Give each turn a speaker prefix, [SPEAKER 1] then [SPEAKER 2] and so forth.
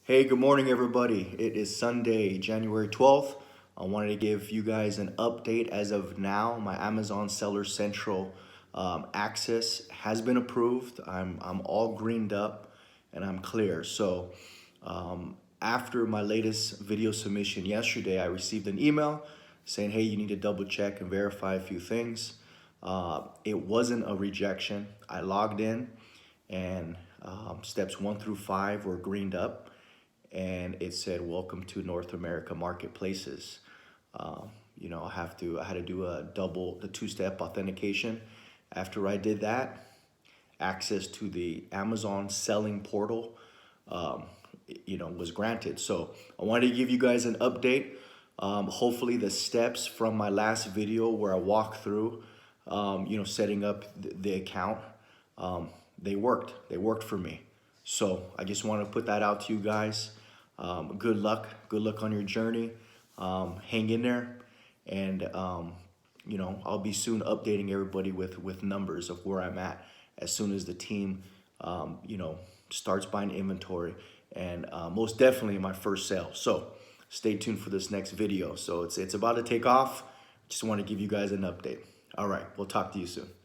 [SPEAKER 1] Hey, good morning, everybody. It is Sunday, January 12th. I wanted to give you guys an update. As of now, my Amazon Seller Central access has been approved. I'm all greened up and I'm clear. So after my latest video submission yesterday, I received an email saying, hey, you need to double check and verify a few things. It wasn't a rejection. I logged in and steps 1 through 5 were greened up, and it said welcome to North America marketplaces. I had to do the two-step authentication. After I did that, access to the Amazon selling portal was granted. So I wanted to give you guys an update. Hopefully the steps from my last video where I walked through setting up the account, they worked for me. So I just want to put that out to you guys. Good luck on your journey. Hang in there, and I'll be soon updating everybody with numbers of where I'm at as soon as the team starts buying inventory, and most definitely my first sale. So stay tuned for this next video. So it's about to take off. Just want to give you guys an update. All right, we'll talk to you soon.